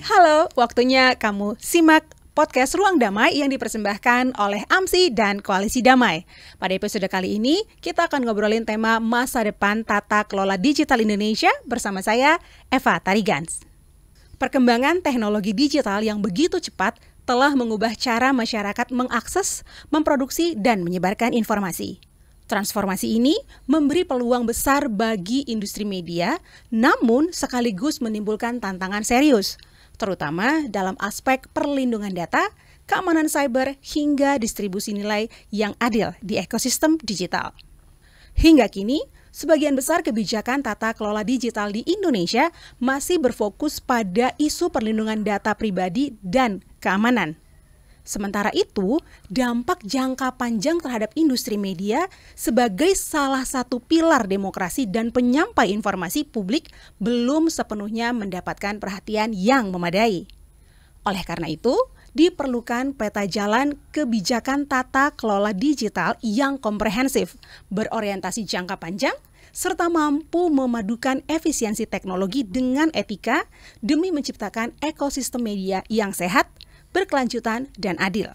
Halo, waktunya kamu simak podcast Ruang Damai yang dipersembahkan oleh AMSI dan Koalisi Damai. Pada episode kali ini, kita akan ngobrolin tema masa depan tata kelola digital Indonesia bersama saya, Eva Tarigans. Perkembangan teknologi digital yang begitu cepat telah mengubah cara masyarakat mengakses, memproduksi, dan menyebarkan informasi. Transformasi ini memberi peluang besar bagi industri media, namun sekaligus menimbulkan tantangan serius, terutama dalam aspek perlindungan data, keamanan cyber, hingga distribusi nilai yang adil di ekosistem digital. Hingga kini, sebagian besar kebijakan tata kelola digital di Indonesia masih berfokus pada isu perlindungan data pribadi dan keamanan. Sementara itu, dampak jangka panjang terhadap industri media sebagai salah satu pilar demokrasi dan penyampai informasi publik belum sepenuhnya mendapatkan perhatian yang memadai. Oleh karena itu, diperlukan peta jalan kebijakan tata kelola digital yang komprehensif, berorientasi jangka panjang, serta mampu memadukan efisiensi teknologi dengan etika demi menciptakan ekosistem media yang sehat, berkelanjutan, dan adil.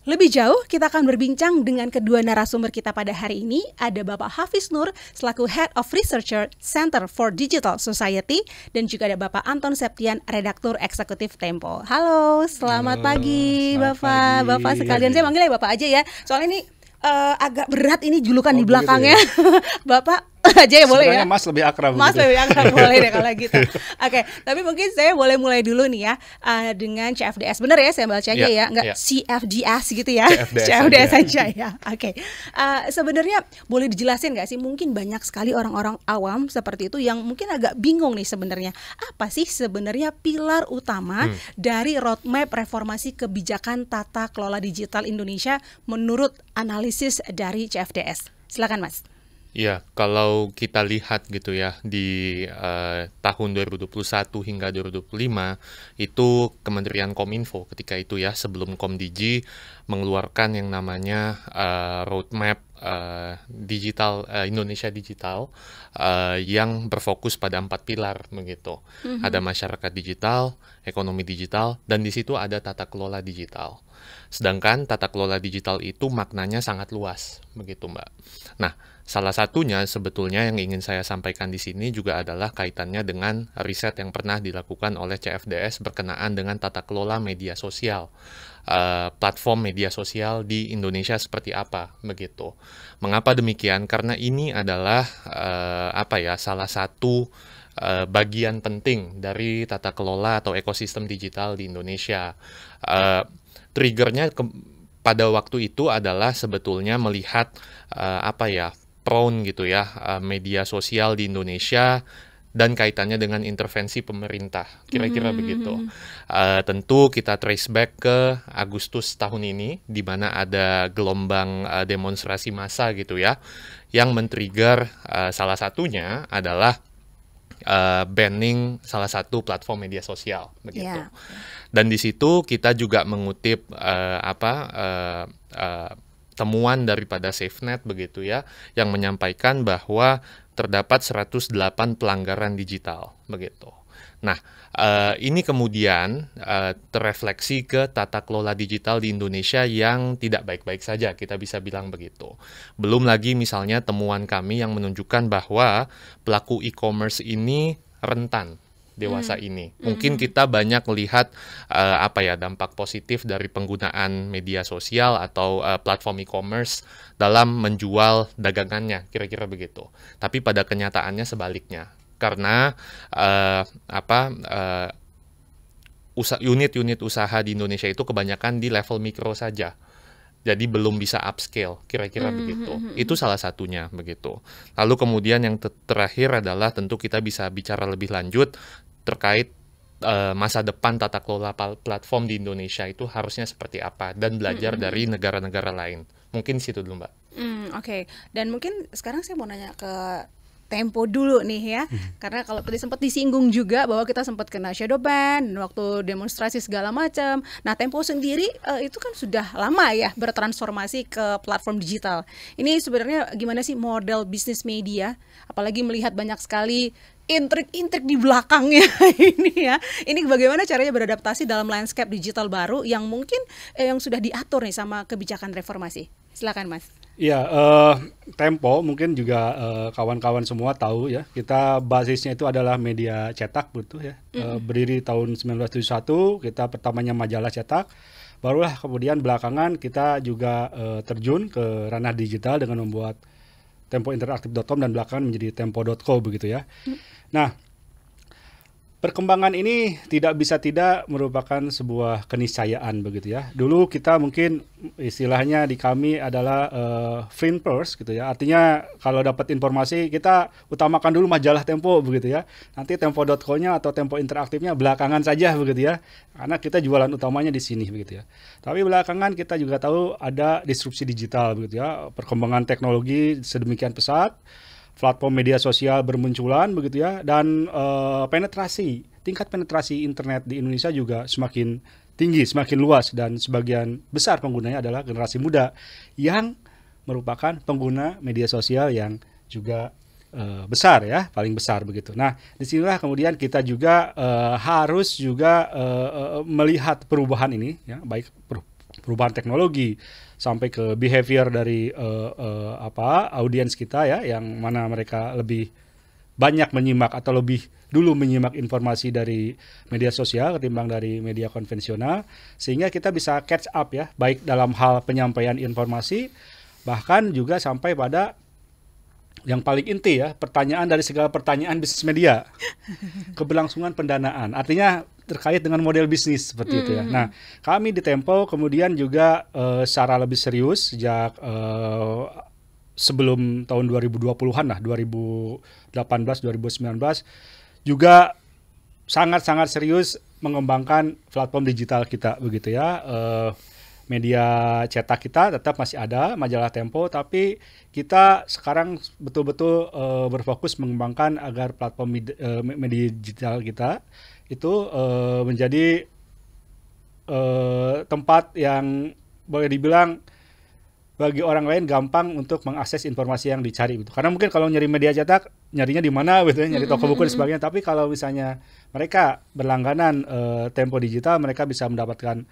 Lebih jauh, kita akan berbincang dengan kedua narasumber kita pada hari ini. Ada Bapak Hafiz Nur selaku Head of Researcher Center for Digital Society dan juga ada Bapak Anton Septian, Redaktur Eksekutif Tempo. Halo, selamat pagi Bapak. Pagi. Bapak sekalian, saya manggil ya Bapak aja ya. Soalnya ini agak berat ini julukan di belakangnya. Gitu ya? Bapak aja ya boleh ya. Sebenarnya Mas lebih akrab. Mas gitu. lebih akrab boleh deh kalau gitu. Oke, tapi mungkin saya boleh mulai dulu nih ya dengan CFDS. Bener ya saya bacanya ya, nggak CFDS gitu ya. CFDS saja ya. Oke. Sebenarnya boleh dijelasin nggak sih, mungkin banyak sekali orang-orang awam seperti itu yang mungkin agak bingung nih sebenarnya. Apa sih sebenarnya pilar utama dari roadmap reformasi kebijakan tata kelola digital Indonesia menurut analisis dari CFDS? Silakan Mas. Ya, kalau kita lihat gitu ya di tahun 2021 hingga 2025 itu Kementerian Kominfo ketika itu ya sebelum Komdigi mengeluarkan yang namanya roadmap digital Indonesia Digital yang berfokus pada 4 pilar begitu. Ada masyarakat digital, ekonomi digital, dan di situ ada tata kelola digital. Sedangkan tata kelola digital itu maknanya sangat luas begitu, Mbak. Nah, salah satunya sebetulnya yang ingin saya sampaikan di sini juga adalah kaitannya dengan riset yang pernah dilakukan oleh CFDS berkenaan dengan tata kelola media sosial. Platform media sosial di Indonesia seperti apa begitu. Mengapa demikian? Karena ini adalah salah satu bagian penting dari tata kelola atau ekosistem digital di Indonesia. Triggernya pada waktu itu adalah sebetulnya melihat prone gitu ya media sosial di Indonesia dan kaitannya dengan intervensi pemerintah, kira-kira begitu. Tentu kita trace back ke Agustus tahun ini, di mana ada gelombang demonstrasi massa gitu ya, yang men-trigger salah satunya adalah banning salah satu platform media sosial begitu. Dan di situ kita juga mengutip temuan daripada SafeNet begitu ya, yang menyampaikan bahwa terdapat 108 pelanggaran digital begitu. Nah, ini kemudian terefleksi ke tata kelola digital di Indonesia yang tidak baik-baik saja, kita bisa bilang begitu. Belum lagi misalnya temuan kami yang menunjukkan bahwa pelaku e-commerce ini rentan dewasa ini. Mungkin kita banyak melihat dampak positif dari penggunaan media sosial atau platform e-commerce dalam menjual dagangannya, kira-kira begitu. Tapi pada kenyataannya sebaliknya. Karena unit-unit usaha di Indonesia itu kebanyakan di level mikro saja. Jadi belum bisa upscale, kira-kira begitu. Itu salah satunya begitu. Lalu kemudian yang terakhir adalah tentu kita bisa bicara lebih lanjut terkait masa depan tata kelola platform di Indonesia itu harusnya seperti apa dan belajar dari negara-negara lain. Mungkin situ dulu, Mbak. Oke. Dan mungkin sekarang saya mau nanya ke Tempo dulu nih ya, karena kalau tadi sempat disinggung juga bahwa kita sempat kena shadow ban dan waktu demonstrasi segala macam. Nah, Tempo sendiri itu kan sudah lama ya bertransformasi ke platform digital. Ini sebenarnya gimana sih model bisnis media? Apalagi melihat banyak sekali intrik-intrik di belakangnya ini ya. Ini bagaimana caranya beradaptasi dalam landscape digital baru yang mungkin yang sudah diatur nih sama kebijakan reformasi. Silakan Mas. Ya, Tempo mungkin juga kawan-kawan semua tahu ya, kita basisnya itu adalah media cetak betul ya. Berdiri tahun 1971, kita pertamanya majalah cetak. Barulah kemudian belakangan kita juga terjun ke ranah digital dengan membuat tempointeraktif.com dan belakangan menjadi tempo.co begitu ya. Nah, perkembangan ini tidak bisa tidak merupakan sebuah keniscayaan begitu ya. Dulu kita mungkin istilahnya di kami adalah free first gitu ya. Artinya kalau dapat informasi kita utamakan dulu majalah Tempo begitu ya. Nanti tempo.co-nya atau Tempo interaktifnya belakangan saja begitu ya. Karena kita jualan utamanya di sini begitu ya. Tapi belakangan kita juga tahu ada disrupsi digital begitu ya. Perkembangan teknologi sedemikian pesat. Platform media sosial bermunculan begitu ya, dan tingkat penetrasi internet di Indonesia juga semakin tinggi, semakin luas, dan sebagian besar penggunanya adalah generasi muda yang merupakan pengguna media sosial yang juga besar ya, paling besar begitu. Nah, disinilah kemudian kita juga harus juga melihat perubahan ini ya, baik perubahan teknologi sampai ke behavior dari audiens kita ya, yang mana mereka lebih banyak menyimak atau lebih dulu menyimak informasi dari media sosial ketimbang dari media konvensional, sehingga kita bisa catch up ya, baik dalam hal penyampaian informasi, bahkan juga sampai pada yang paling inti ya, pertanyaan dari segala pertanyaan bisnis media, keberlangsungan pendanaan, artinya terkait dengan model bisnis seperti itu ya. Nah, kami di Tempo kemudian juga secara lebih serius sejak sebelum tahun 2020-an lah, 2018, 2019 juga sangat-sangat serius mengembangkan platform digital kita begitu ya. Media cetak kita tetap masih ada, majalah Tempo, tapi kita sekarang betul-betul berfokus mengembangkan agar platform media digital kita itu menjadi tempat yang boleh dibilang bagi orang lain gampang untuk mengakses informasi yang dicari gitu. Karena mungkin kalau nyari media cetak nyarinya di mana gitu ya, nyari toko buku dan sebagainya, tapi kalau misalnya mereka berlangganan Tempo digital, mereka bisa mendapatkan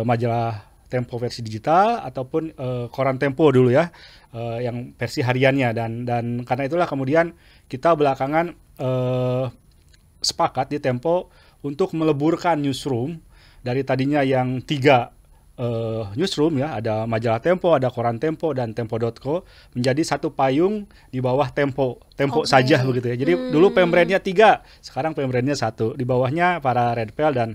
majalah Tempo versi digital ataupun koran Tempo dulu ya, yang versi hariannya, dan karena itulah kemudian kita belakangan sepakat di Tempo untuk meleburkan newsroom dari tadinya yang 3 newsroom ya, ada majalah Tempo, ada koran Tempo, dan tempo.co menjadi satu payung di bawah Tempo saja begitu ya. Jadi dulu pembrandnya 3, sekarang pembrandnya 1, di bawahnya para Redpel dan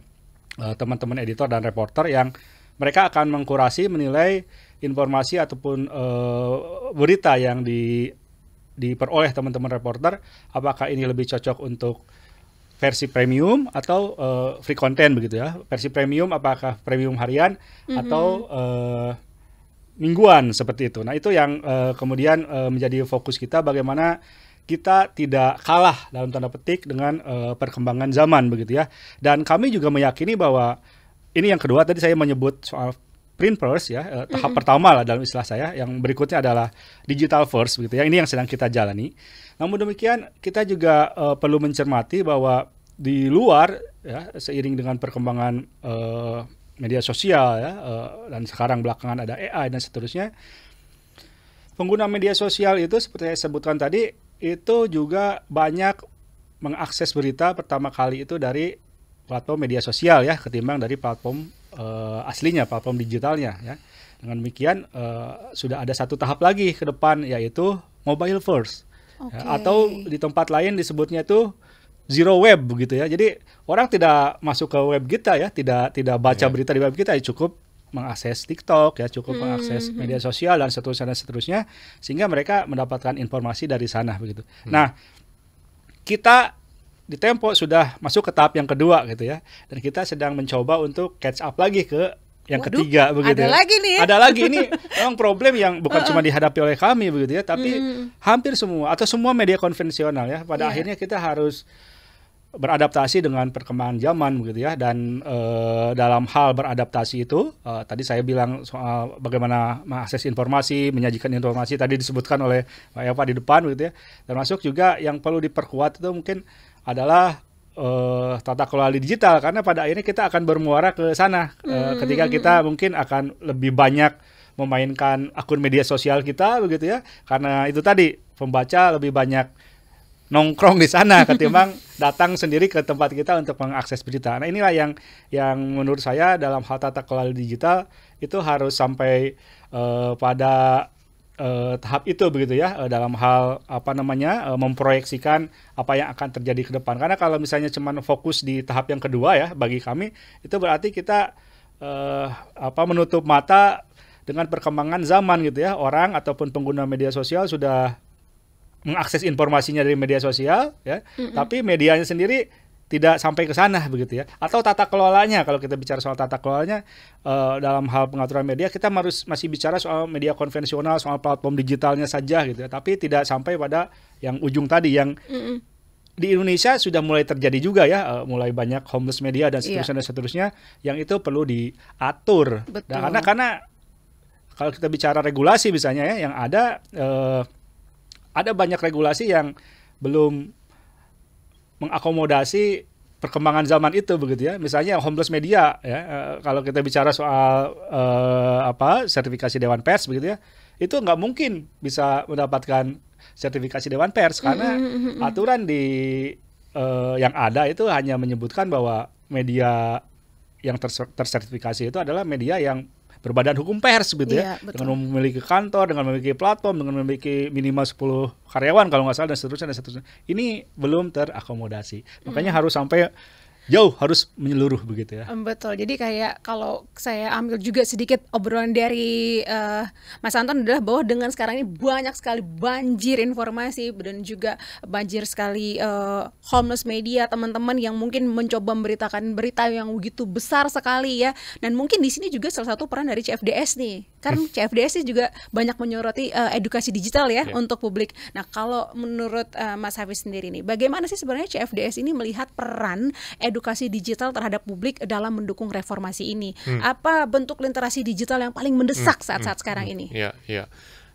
teman-teman editor dan reporter yang mereka akan mengkurasi, menilai informasi ataupun berita yang diperoleh teman-teman reporter, apakah ini lebih cocok untuk versi premium atau free content begitu ya. Versi premium apakah premium harian atau mingguan seperti itu. Nah, itu yang kemudian menjadi fokus kita, bagaimana kita tidak kalah dalam tanda petik dengan perkembangan zaman begitu ya. Dan kami juga meyakini bahwa ini yang kedua, tadi saya menyebut soal print first ya, tahap pertama lah dalam istilah saya. Yang berikutnya adalah digital first begitu ya. Ini yang sedang kita jalani. Namun demikian kita juga perlu mencermati bahwa di luar ya, seiring dengan perkembangan media sosial ya, dan sekarang belakangan ada AI dan seterusnya, pengguna media sosial itu seperti saya sebutkan tadi, itu juga banyak mengakses berita pertama kali itu dari platform media sosial ya, ketimbang dari platform aslinya, platform digitalnya ya. Dengan demikian sudah ada satu tahap lagi ke depan, yaitu mobile first. Ya, atau di tempat lain disebutnya itu zero web begitu ya. Jadi orang tidak masuk ke web kita ya, tidak baca berita di web kita, ya cukup mengakses TikTok ya, cukup mengakses media sosial dan seterusnya, sehingga mereka mendapatkan informasi dari sana begitu. Nah, kita di Tempo sudah masuk ke tahap yang kedua gitu ya, dan kita sedang mencoba untuk catch up lagi ke yang Waduh, ketiga begitu. Ada lagi nih ya. Ada lagi ini memang problem yang bukan cuma dihadapi oleh kami begitu ya, tapi hampir semua atau semua media konvensional ya. Pada akhirnya kita harus beradaptasi dengan perkembangan zaman begitu ya, dan dalam hal beradaptasi itu tadi saya bilang soal bagaimana mengakses informasi, menyajikan informasi tadi disebutkan oleh Pak Eva di depan begitu ya, termasuk juga yang perlu diperkuat itu mungkin adalah tata kelola digital, karena pada akhirnya kita akan bermuara ke sana ketika kita mungkin akan lebih banyak memainkan akun media sosial kita begitu ya, karena itu tadi pembaca lebih banyak nongkrong di sana ketimbang datang sendiri ke tempat kita untuk mengakses berita. Nah inilah yang menurut saya dalam hal tata kelola digital itu harus sampai pada tahap itu begitu ya, dalam hal memproyeksikan apa yang akan terjadi ke depan. Karena kalau misalnya cuma fokus di tahap yang kedua ya, bagi kami itu berarti kita menutup mata dengan perkembangan zaman gitu ya. Orang ataupun pengguna media sosial sudah mengakses informasinya dari media sosial ya, tapi medianya sendiri tidak sampai ke sana begitu ya. Atau tata kelolanya, kalau kita bicara soal tata kelolanya dalam hal pengaturan media, kita masih bicara soal media konvensional, soal platform digitalnya saja gitu ya, tapi tidak sampai pada yang ujung tadi yang di Indonesia sudah mulai terjadi juga ya, mulai banyak homeless media dan seterusnya dan seterusnya, yang itu perlu diatur. Dan karena kalau kita bicara regulasi misalnya ya, yang ada banyak regulasi yang belum mengakomodasi perkembangan zaman itu begitu ya. Misalnya homeless media ya, kalau kita bicara soal sertifikasi Dewan Pers begitu ya, itu nggak mungkin bisa mendapatkan sertifikasi Dewan Pers karena aturan yang ada itu hanya menyebutkan bahwa media yang tersertifikasi itu adalah media yang berbadan hukum pers gitu ya, dengan memiliki kantor, dengan memiliki platform, dengan memiliki minimal 10 karyawan kalau nggak salah dan seterusnya. Ini belum terakomodasi. Makanya harus sampai jauh, harus menyeluruh begitu ya. Betul. Jadi kayak kalau saya ambil juga sedikit obrolan dari Mas Anton adalah bahwa dengan sekarang ini banyak sekali banjir informasi dan juga banjir sekali homeless media, teman-teman yang mungkin mencoba memberitakan berita yang begitu besar sekali ya. Dan mungkin di sini juga salah satu peran dari CFDS nih. Kan CFDS juga banyak menyoroti edukasi digital ya untuk publik. Nah, kalau menurut Mas Hafiz sendiri nih, bagaimana sih sebenarnya CFDS ini melihat peran edukasi digital terhadap publik dalam mendukung reformasi ini? Apa bentuk literasi digital yang paling mendesak saat-saat sekarang ini? Ya.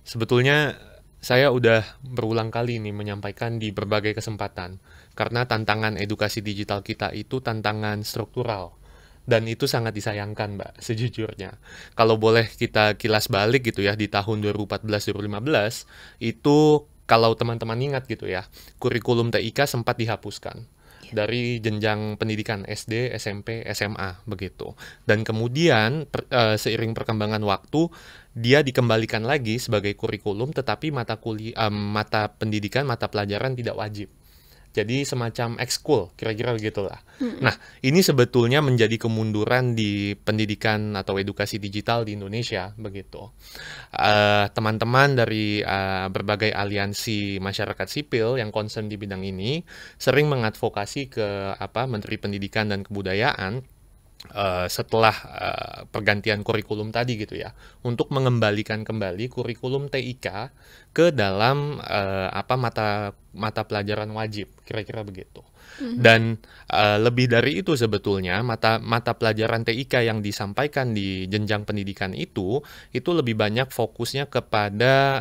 Sebetulnya saya udah berulang kali nih menyampaikan di berbagai kesempatan, karena tantangan edukasi digital kita itu tantangan struktural. Dan itu sangat disayangkan, Mbak, sejujurnya. Kalau boleh kita kilas balik gitu ya, di tahun 2014-2015, itu kalau teman-teman ingat gitu ya, kurikulum TIK sempat dihapuskan dari jenjang pendidikan SD, SMP, SMA begitu. Dan kemudian seiring perkembangan waktu, dia dikembalikan lagi sebagai kurikulum, tetapi mata pendidikan, mata pelajaran tidak wajib. Jadi semacam ekskul, kira-kira begitulah. Nah, ini sebetulnya menjadi kemunduran di pendidikan atau edukasi digital di Indonesia, begitu. Teman-teman dari berbagai aliansi masyarakat sipil yang concern di bidang ini sering mengadvokasi ke Menteri Pendidikan dan Kebudayaan setelah pergantian kurikulum tadi gitu ya, untuk mengembalikan kembali kurikulum TIK ke dalam mata pelajaran wajib, kira-kira begitu. Dan lebih dari itu sebetulnya mata pelajaran TIK yang disampaikan di jenjang pendidikan itu lebih banyak fokusnya kepada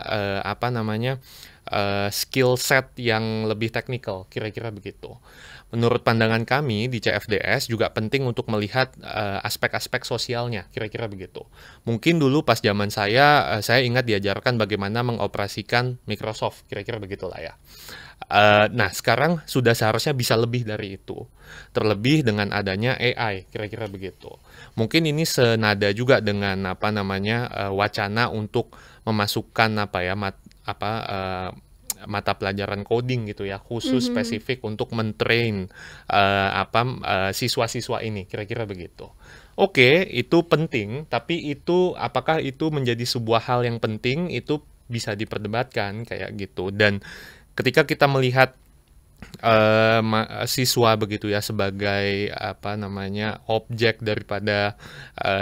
skill set yang lebih teknikal, kira-kira begitu. Menurut pandangan kami di CFDS juga penting untuk melihat aspek-aspek sosialnya, kira-kira begitu. Mungkin dulu pas zaman saya ingat diajarkan bagaimana mengoperasikan Microsoft, kira-kira begitulah ya. Nah, sekarang sudah seharusnya bisa lebih dari itu. Terlebih dengan adanya AI, kira-kira begitu. Mungkin ini senada juga dengan wacana untuk memasukkan mata pelajaran coding gitu ya, khusus spesifik untuk mentrain siswa-siswa ini, kira-kira begitu. Oke, itu penting, tapi apakah itu menjadi sebuah hal yang penting, itu bisa diperdebatkan kayak gitu. Dan ketika kita melihat siswa begitu ya sebagai objek daripada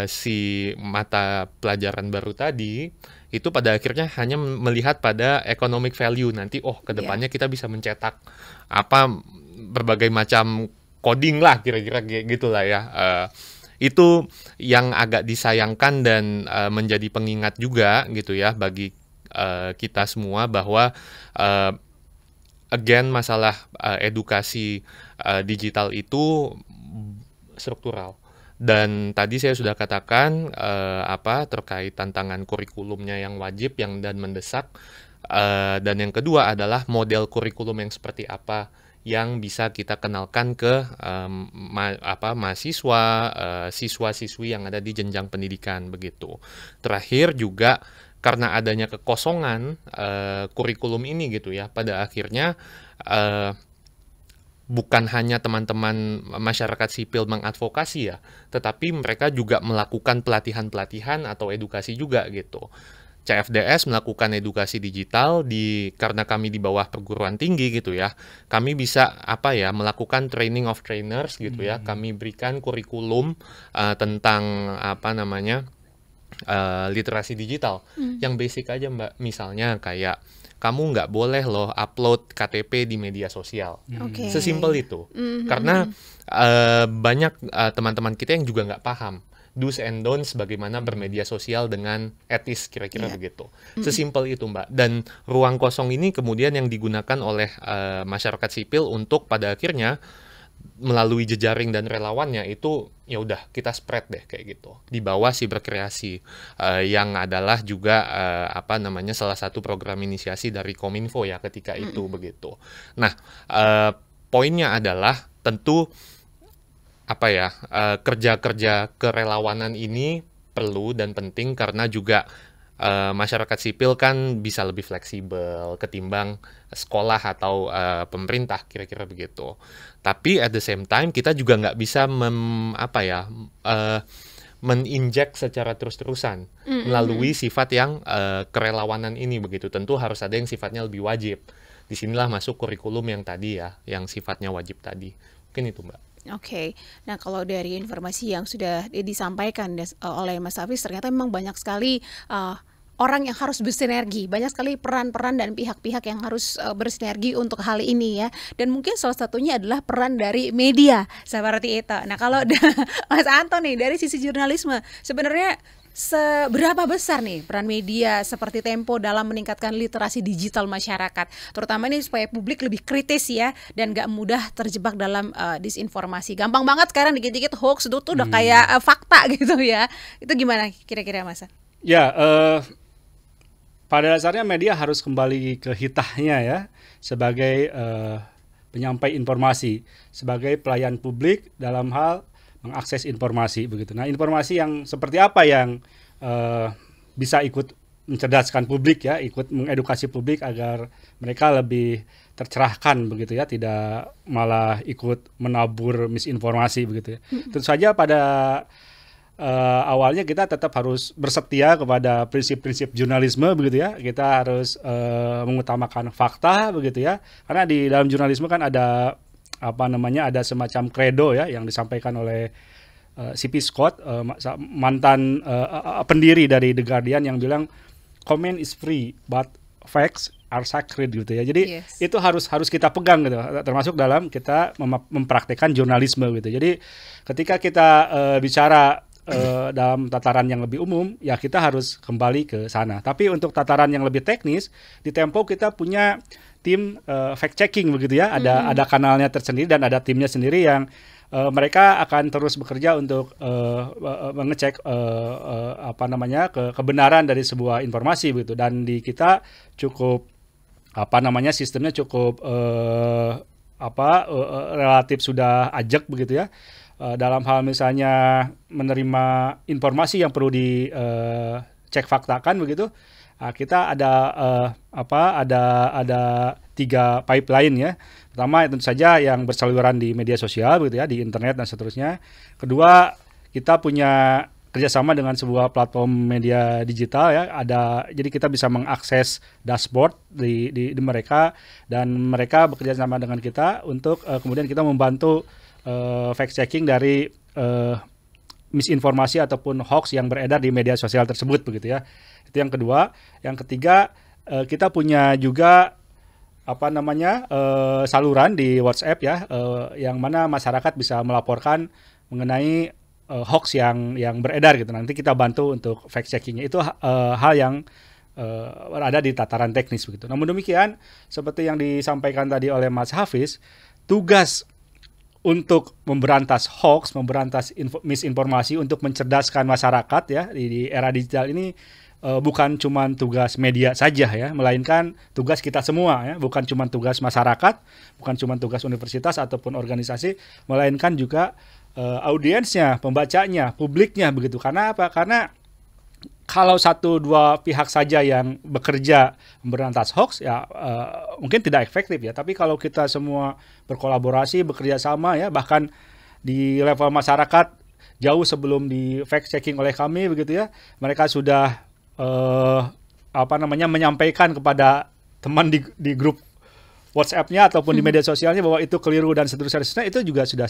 si mata pelajaran baru tadi, itu pada akhirnya hanya melihat pada economic value. Nanti ke depannya kita bisa mencetak berbagai macam coding lah, kira-kira gitulah ya. Itu yang agak disayangkan dan menjadi pengingat juga gitu ya bagi kita semua bahwa again, masalah edukasi digital itu struktural. Dan tadi saya sudah katakan terkait tantangan kurikulumnya yang wajib dan mendesak. Dan yang kedua adalah model kurikulum yang seperti apa yang bisa kita kenalkan ke mahasiswa, siswa-siswi yang ada di jenjang pendidikan begitu. Terakhir juga karena adanya kekosongan kurikulum ini gitu ya, pada akhirnya bukan hanya teman-teman masyarakat sipil mengadvokasi ya, tetapi mereka juga melakukan pelatihan-pelatihan atau edukasi juga gitu. CFDS melakukan edukasi digital karena kami di bawah perguruan tinggi gitu ya. Kami bisa melakukan training of trainers gitu ya. Kami berikan kurikulum tentang literasi digital yang basic aja Mbak. Misalnya kayak kamu nggak boleh loh upload KTP di media sosial. Sesimpel itu. Karena banyak teman-teman kita yang juga nggak paham do's and don'ts bagaimana bermedia sosial dengan etis, kira-kira begitu. Sesimpel itu Mbak. Dan ruang kosong ini kemudian yang digunakan oleh masyarakat sipil untuk pada akhirnya melalui jejaring dan relawannya itu ya udah kita spread deh kayak gitu di bawah Siberkreasi yang adalah juga salah satu program inisiasi dari Kominfo ya ketika itu begitu. Nah, poinnya adalah tentu kerja-kerja kerelawanan ini perlu dan penting karena juga masyarakat sipil kan bisa lebih fleksibel ketimbang sekolah atau pemerintah, kira-kira begitu. Tapi at the same time kita juga nggak bisa meninjek secara terus-terusan melalui sifat yang kerelawanan ini begitu. Tentu harus ada yang sifatnya lebih wajib. Disinilah masuk kurikulum yang tadi ya, yang sifatnya wajib tadi. Mungkin itu Mbak. Oke. Nah, kalau dari informasi yang sudah disampaikan oleh Mas Hafiz, ternyata memang banyak sekali orang yang harus bersinergi, banyak sekali peran-peran dan pihak-pihak yang harus bersinergi untuk hal ini ya. Dan mungkin salah satunya adalah peran dari media seperti itu. Nah, kalau Mas Anton nih dari sisi jurnalisme, sebenarnya seberapa besar nih peran media seperti Tempo dalam meningkatkan literasi digital masyarakat, terutama ini supaya publik lebih kritis ya dan gak mudah terjebak dalam disinformasi. Gampang banget sekarang dikit-dikit hoax itu tuh udah kayak fakta gitu ya. Itu gimana kira-kira Mas? Ya, pada dasarnya media harus kembali ke hitahnya ya sebagai penyampai informasi, sebagai pelayan publik dalam hal mengakses informasi begitu. Nah, informasi yang seperti apa yang bisa ikut mencerdaskan publik ya, ikut mengedukasi publik agar mereka lebih tercerahkan begitu ya, tidak malah ikut menabur misinformasi begitu ya. Tentu saja pada awalnya kita tetap harus bersetia kepada prinsip-prinsip jurnalisme begitu ya. Kita harus mengutamakan fakta begitu ya. Karena di dalam jurnalisme kan ada ada semacam kredo ya yang disampaikan oleh C.P. Scott, mantan pendiri dari The Guardian, yang bilang comment is free but facts are sacred gitu ya. Jadi itu harus kita pegang gitu, termasuk dalam kita mempraktekkan jurnalisme gitu. Jadi ketika kita bicara dalam tataran yang lebih umum ya kita harus kembali ke sana. Tapi untuk tataran yang lebih teknis, di Tempo kita punya tim fact checking begitu ya, ada kanalnya tersendiri dan ada timnya sendiri yang mereka akan terus bekerja untuk mengecek kebenaran dari sebuah informasi begitu. Dan di kita cukup sistemnya cukup relatif sudah ajak begitu ya, dalam hal misalnya menerima informasi yang perlu dicek faktakan begitu. Kita ada 3 pipeline ya. Pertama tentu saja yang berseliweran di media sosial begitu ya, di internet dan seterusnya. Kedua, kita punya kerjasama dengan sebuah platform media digital ya. Jadi kita bisa mengakses dashboard di mereka, dan mereka bekerja sama dengan kita untuk kemudian kita membantu fact checking dari misinformasi ataupun hoax yang beredar di media sosial tersebut begitu ya. Itu yang kedua. Yang ketiga, kita punya juga saluran di WhatsApp ya, yang mana masyarakat bisa melaporkan mengenai hoax yang beredar gitu. Nanti kita bantu untuk fact checkingnya. Itu hal yang berada di tataran teknis begitu. Namun demikian, seperti yang disampaikan tadi oleh Mas Hafiz, tugas untuk memberantas hoax, memberantas misinformasi, untuk mencerdaskan masyarakat ya di era digital ini bukan cuma tugas media saja ya, melainkan tugas kita semua ya, bukan cuma tugas masyarakat, bukan cuma tugas universitas ataupun organisasi, melainkan juga audiensnya, pembacanya, publiknya begitu. Karena apa? Karena kalau 1-2 pihak saja yang bekerja memberantas hoax ya mungkin tidak efektif ya. Tapi kalau kita semua berkolaborasi, bekerja sama ya, bahkan di level masyarakat jauh sebelum di fact checking oleh kami begitu ya, mereka sudah menyampaikan kepada teman di grup WhatsApp-nya ataupun di media sosialnya bahwa itu keliru dan seterusnya. Itu juga sudah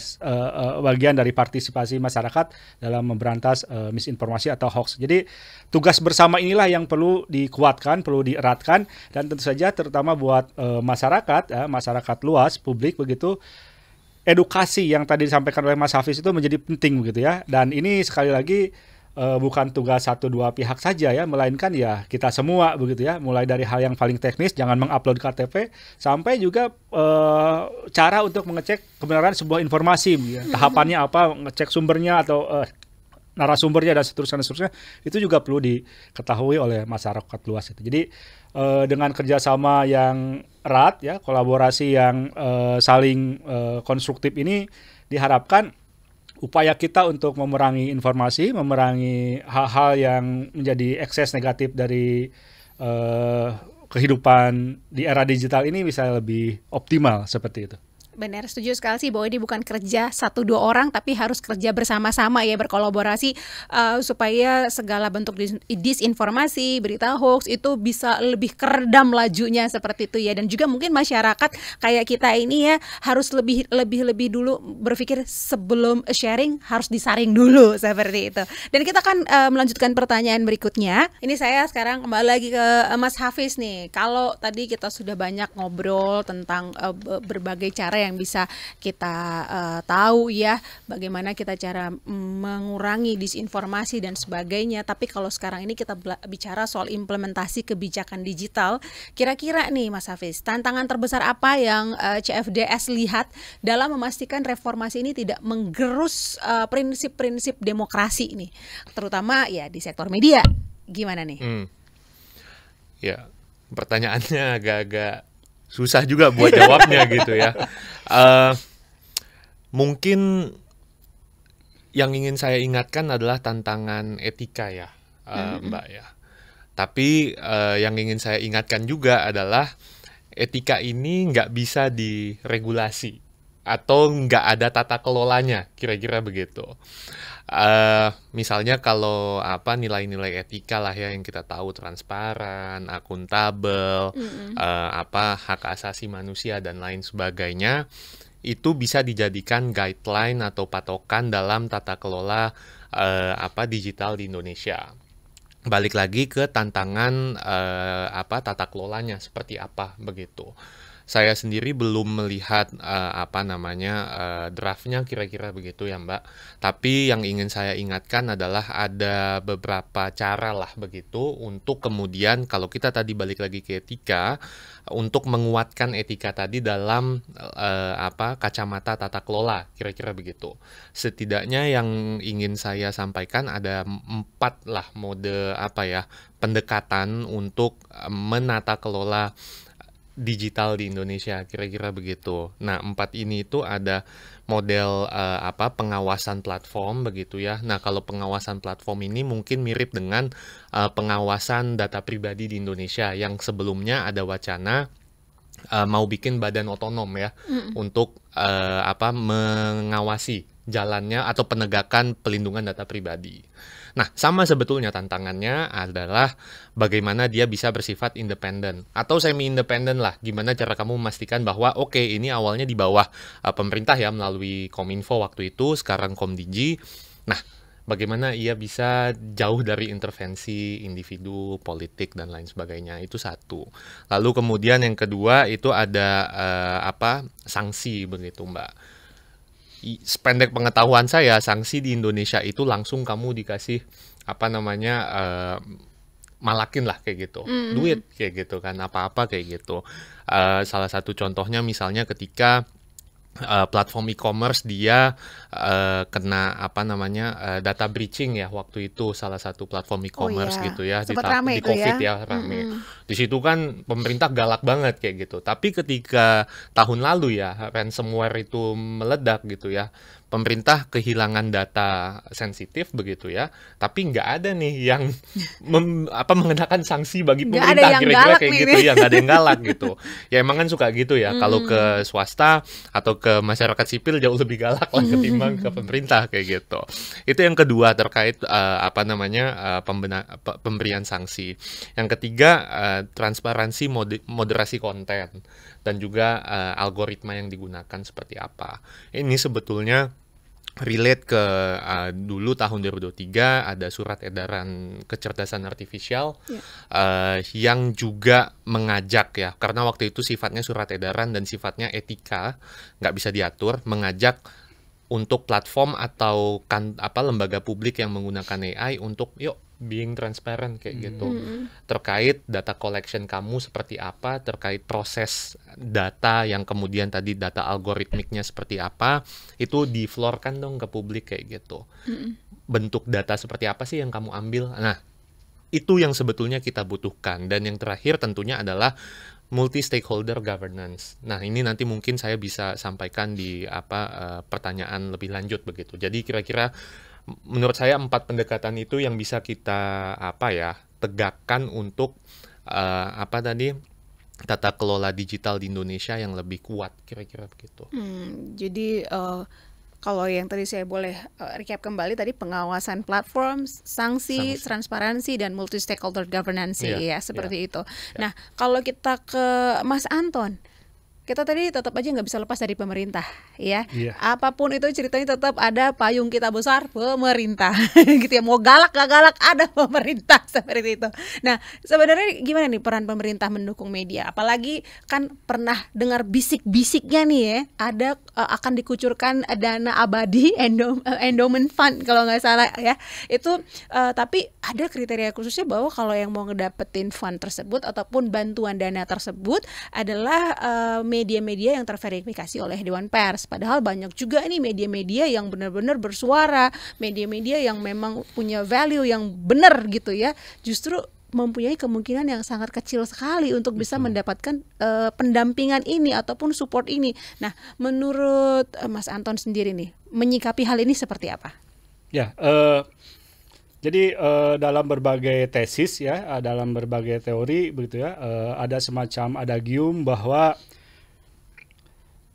bagian dari partisipasi masyarakat dalam memberantas misinformasi atau hoax. Jadi tugas bersama inilah yang perlu dikuatkan, perlu dieratkan, dan tentu saja terutama buat masyarakat ya, masyarakat luas, publik begitu. Edukasi yang tadi disampaikan oleh Mas Hafiz itu menjadi penting begitu ya. Dan ini sekali lagi bukan tugas 1-2 pihak saja ya, melainkan ya kita semua begitu ya, mulai dari hal yang paling teknis, jangan mengupload KTP, sampai juga cara untuk mengecek kebenaran sebuah informasi ya. Tahapannya apa, ngecek sumbernya atau narasumbernya dan seterusnya, itu juga perlu diketahui oleh masyarakat luas itu. Jadi dengan kerjasama yang erat ya, kolaborasi yang saling konstruktif ini diharapkan upaya kita untuk memerangi informasi, memerangi hal-hal yang menjadi ekses negatif dari kehidupan di era digital ini bisa lebih optimal seperti itu. Benar, setuju sekali sih bahwa ini bukan kerja 1-2 orang, tapi harus kerja bersama-sama ya, berkolaborasi supaya segala bentuk disinformasi, berita hoax itu bisa lebih keredam lajunya seperti itu ya. Dan juga mungkin masyarakat kayak kita ini ya harus lebih dulu berpikir sebelum sharing, harus disaring dulu seperti itu. Dan kita akan melanjutkan pertanyaan berikutnya. Ini saya sekarang kembali lagi ke Mas Hafiz nih. Kalau tadi kita sudah banyak ngobrol tentang berbagai cara yang bisa kita tahu ya, bagaimana kita cara mengurangi disinformasi dan sebagainya. Tapi kalau sekarang ini kita bicara soal implementasi kebijakan digital, kira-kira nih Mas Hafiz, tantangan terbesar apa yang CFDS lihat dalam memastikan reformasi ini tidak menggerus prinsip-prinsip demokrasi ini, terutama ya di sektor media, gimana nih? Ya, pertanyaannya agak-agak susah juga buat jawabnya gitu ya. Mungkin yang ingin saya ingatkan adalah tantangan etika ya, Mbak ya. Tapi yang ingin saya ingatkan juga adalah etika ini nggak bisa diregulasi atau nggak ada tata kelolanya, kira-kira begitu. Misalnya kalau nilai-nilai etika lah ya yang kita tahu, transparan, akuntabel, hak asasi manusia dan lain sebagainya, itu bisa dijadikan guideline atau patokan dalam tata kelola digital di Indonesia. Balik lagi ke tantangan tata kelolanya seperti apa begitu. Saya sendiri belum melihat draftnya kira-kira begitu ya Mbak. Tapi yang ingin saya ingatkan adalah ada beberapa cara lah begitu untuk kemudian kalau kita tadi balik lagi ke etika, untuk menguatkan etika tadi dalam kacamata tata kelola, kira-kira begitu. Setidaknya yang ingin saya sampaikan ada 4 lah mode pendekatan untuk menata kelola digital di Indonesia, kira-kira begitu. Nah, 4 ini itu ada model pengawasan platform begitu ya. Nah, kalau pengawasan platform ini mungkin mirip dengan pengawasan data pribadi di Indonesia yang sebelumnya ada wacana mau bikin badan otonom ya untuk mengawasi jalannya atau penegakan pelindungan data pribadi. Nah, sama sebetulnya tantangannya adalah bagaimana dia bisa bersifat independen atau semi-independen lah. Gimana cara kamu memastikan bahwa oke, ini awalnya di bawah pemerintah ya melalui Kominfo waktu itu, sekarang Komdigi. Nah, bagaimana ia bisa jauh dari intervensi individu, politik, dan lain sebagainya. Itu satu. Lalu kemudian yang kedua itu ada sanksi begitu, Mbak. Sependek pengetahuan saya, sanksi di Indonesia itu langsung kamu dikasih malakin lah kayak gitu, duit kayak gitu kan, apa-apa kayak gitu. Salah satu contohnya misalnya ketika platform e-commerce dia kena data breaching ya waktu itu, salah satu platform e-commerce gitu ya, sempat rame di itu COVID ya rame. Di situ kan pemerintah galak banget kayak gitu. Tapi ketika tahun lalu ya ransomware itu meledak gitu ya, pemerintah kehilangan data sensitif begitu ya, tapi nggak ada nih yang mengenakan sanksi bagi pemerintah, kira-kira kayak gitu ya, nggak ada yang galak gitu. Ya emang kan suka gitu ya, kalau ke swasta atau ke masyarakat sipil jauh lebih galak lah ketimbang ke pemerintah kayak gitu. Itu yang kedua terkait pemberian sanksi. Yang ketiga transparansi moderasi konten dan juga algoritma yang digunakan seperti apa. Ini sebetulnya relate ke dulu tahun 2023 ada surat edaran kecerdasan artifisial yang juga mengajak ya, karena waktu itu sifatnya surat edaran dan sifatnya etika, nggak bisa diatur, mengajak untuk platform atau lembaga publik yang menggunakan AI untuk yuk being transparent kayak gitu, terkait data collection kamu seperti apa, terkait proses data yang kemudian tadi data algoritmiknya seperti apa, itu di-floorkan dong ke publik kayak gitu. Bentuk data seperti apa sih yang kamu ambil? Nah, itu yang sebetulnya kita butuhkan. Dan yang terakhir tentunya adalah multi-stakeholder governance. Nah, ini nanti mungkin saya bisa sampaikan di pertanyaan lebih lanjut begitu. Jadi kira-kira menurut saya 4 pendekatan itu yang bisa kita tegakkan untuk tata kelola digital di Indonesia yang lebih kuat, kira-kira begitu. Jadi kalau yang tadi saya boleh recap kembali tadi, pengawasan platform, sanksi, transparansi, dan multi stakeholder governance seperti itu. Nah, kalau kita ke Mas Anton, kita tadi tetap aja nggak bisa lepas dari pemerintah, ya. Apapun itu ceritanya tetap ada payung kita besar, pemerintah, gitu ya. Mau galak gak galak ada pemerintah seperti itu. Nah, sebenarnya gimana nih peran pemerintah mendukung media? Apalagi kan pernah dengar bisik-bisiknya nih ya, ada akan dikucurkan dana abadi endowment fund kalau nggak salah ya. Itu tapi ada kriteria khususnya bahwa kalau yang mau ngedapetin fund tersebut ataupun bantuan dana tersebut adalah media-media yang terverifikasi oleh Dewan Pers. Padahal banyak juga nih media-media yang benar-benar bersuara, media-media yang memang punya value yang benar gitu ya, justru mempunyai kemungkinan yang sangat kecil sekali untuk bisa mendapatkan pendampingan ini ataupun support ini. Nah, menurut Mas Anton sendiri nih, menyikapi hal ini seperti apa? Ya, jadi dalam berbagai tesis ya, dalam berbagai teori begitu ya, ada semacam adagium bahwa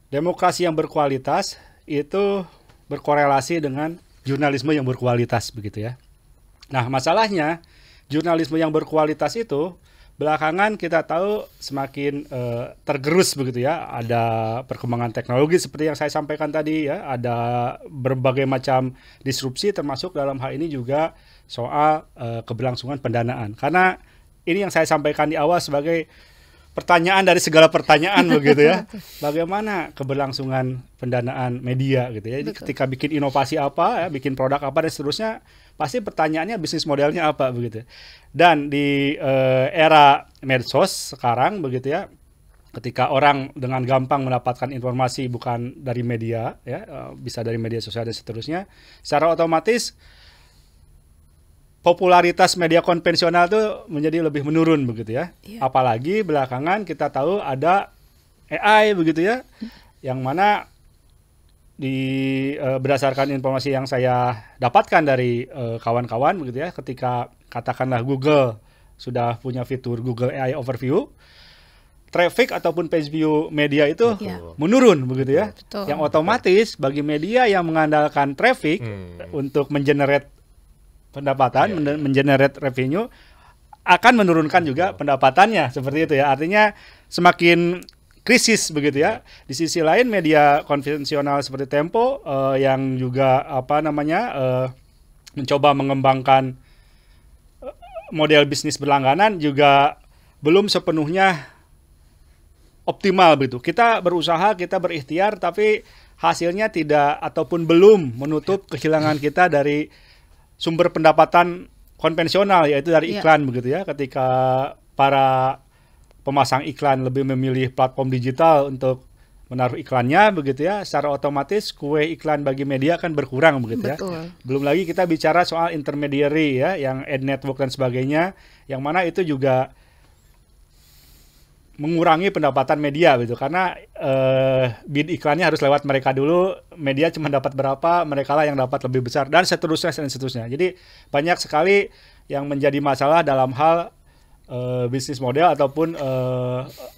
demokrasi yang berkualitas itu berkorelasi dengan jurnalisme yang berkualitas begitu ya. Nah, masalahnya jurnalisme yang berkualitas itu belakangan kita tahu semakin tergerus begitu ya. Ada perkembangan teknologi seperti yang saya sampaikan tadi ya, ada berbagai macam disrupsi termasuk dalam hal ini juga soal keberlangsungan pendanaan. Karena ini yang saya sampaikan di awal sebagai pertanyaan dari segala pertanyaan begitu ya. Bagaimana keberlangsungan pendanaan media gitu ya. Jadi ketika bikin inovasi apa ya, bikin produk apa dan seterusnya, pasti pertanyaannya bisnis modelnya apa begitu. Dan di era medsos sekarang begitu ya, ketika orang dengan gampang mendapatkan informasi bukan dari media ya, bisa dari media sosial dan seterusnya, secara otomatis popularitas media konvensional itu menjadi lebih menurun begitu ya. Apalagi belakangan kita tahu ada AI begitu ya, yang mana berdasarkan informasi yang saya dapatkan dari kawan-kawan begitu ya, ketika katakanlah Google sudah punya fitur Google AI Overview, traffic ataupun page view media itu menurun begitu ya. Yang otomatis bagi media yang mengandalkan traffic untuk mengenerate pendapatan, mengenerate revenue, akan menurunkan juga pendapatannya seperti itu ya. Artinya semakin krisis begitu ya. Di sisi lain media konvensional seperti Tempo yang juga mencoba mengembangkan model bisnis berlangganan juga belum sepenuhnya optimal begitu. Kita berusaha, kita berikhtiar, tapi hasilnya tidak ataupun belum menutup kehilangan kita dari sumber pendapatan konvensional, yaitu dari iklan begitu ya. Ketika para pemasang iklan lebih memilih platform digital untuk menaruh iklannya begitu ya, secara otomatis kue iklan bagi media kan berkurang begitu ya. Belum lagi kita bicara soal intermediary ya, yang ad network dan sebagainya, yang mana itu juga mengurangi pendapatan media gitu, karena bid iklannya harus lewat mereka dulu, media cuma dapat berapa, mereka lah yang dapat lebih besar, dan seterusnya. Jadi banyak sekali yang menjadi masalah dalam hal bisnis model ataupun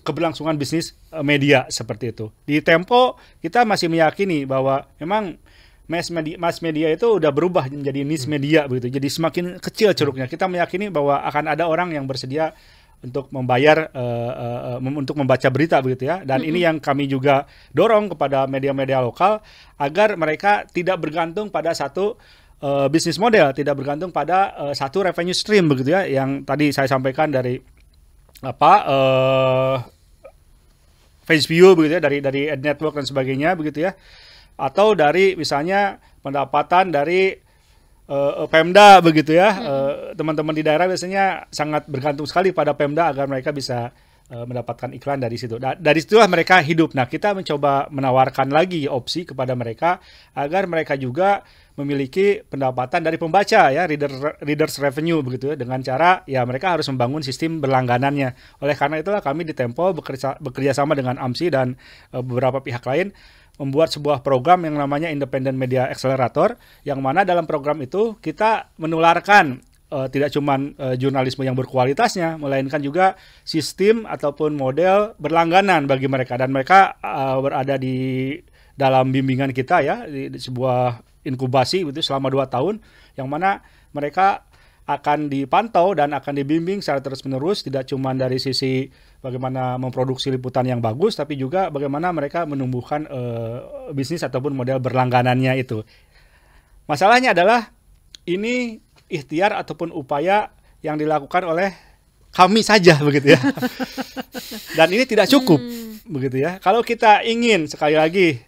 keberlangsungan bisnis media seperti itu. Di Tempo kita masih meyakini bahwa memang mass media itu udah berubah menjadi niche media begitu. Jadi semakin kecil ceruknya. Kita meyakini bahwa akan ada orang yang bersedia untuk membayar untuk membaca berita begitu ya. Dan ini yang kami juga dorong kepada media-media lokal agar mereka tidak bergantung pada satu bisnis model, tidak bergantung pada satu revenue stream begitu ya. Yang tadi saya sampaikan dari face view begitu ya, dari ad network dan sebagainya begitu ya. Atau dari misalnya pendapatan dari Pemda begitu ya. Teman-teman di daerah biasanya sangat bergantung sekali pada Pemda agar mereka bisa mendapatkan iklan dari situ. Dari situlah mereka hidup. Nah, kita mencoba menawarkan lagi opsi kepada mereka agar mereka juga memiliki pendapatan dari pembaca ya, readers revenue begitu ya, dengan cara ya mereka harus membangun sistem berlangganannya. Oleh karena itulah kami di Tempo bekerja sama dengan AMSI dan beberapa pihak lain membuat sebuah program yang namanya Independent Media Accelerator, yang mana dalam program itu kita menularkan tidak cuma jurnalisme yang berkualitasnya, melainkan juga sistem ataupun model berlangganan bagi mereka, dan mereka berada di dalam bimbingan kita ya, di sebuah inkubasi itu selama 2 tahun, yang mana mereka akan dipantau dan akan dibimbing secara terus-menerus, tidak cuma dari sisi bagaimana memproduksi liputan yang bagus, tapi juga bagaimana mereka menumbuhkan bisnis ataupun model berlangganannya itu. Masalahnya adalah ini ikhtiar ataupun upaya yang dilakukan oleh kami saja begitu ya. Dan ini tidak cukup begitu ya. Kalau kita ingin sekali lagi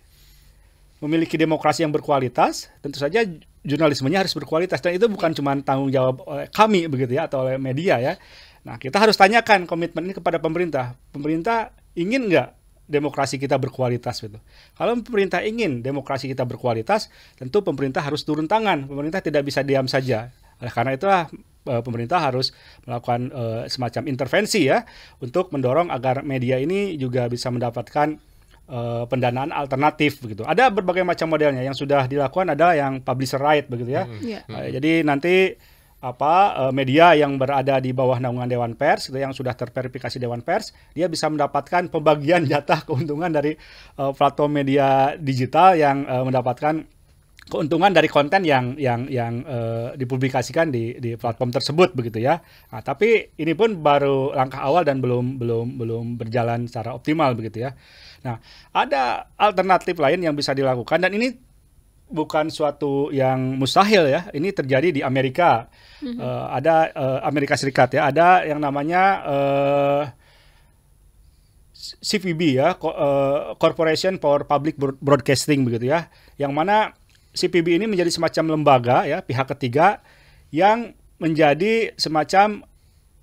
memiliki demokrasi yang berkualitas, tentu saja jurnalismenya harus berkualitas, dan itu bukan cuma tanggung jawab oleh kami begitu ya, atau oleh media ya. Nah, kita harus tanyakan komitmen ini kepada pemerintah. Pemerintah ingin nggak demokrasi kita berkualitas gitu? Kalau pemerintah ingin demokrasi kita berkualitas, tentu pemerintah harus turun tangan. Pemerintah tidak bisa diam saja. Oleh karena itulah pemerintah harus melakukan semacam intervensi ya, untuk mendorong agar media ini juga bisa mendapatkan pendanaan alternatif begitu. Ada berbagai macam modelnya. Yang sudah dilakukan adalah yang publisher right begitu ya. Jadi nanti media yang berada di bawah naungan Dewan Pers gitu, yang sudah terverifikasi Dewan Pers, dia bisa mendapatkan pembagian jatah keuntungan dari platform media digital yang mendapatkan keuntungan dari konten yang dipublikasikan di platform tersebut begitu ya. Nah, tapi ini pun baru langkah awal dan belum berjalan secara optimal begitu ya. Nah, ada alternatif lain yang bisa dilakukan, dan ini bukan suatu yang mustahil ya. Ini terjadi di Amerika. Ada Amerika Serikat ya. Ada yang namanya CPB ya, Corporation for Public Broadcasting begitu ya. Yang mana CPB ini menjadi semacam lembaga ya, pihak ketiga yang menjadi semacam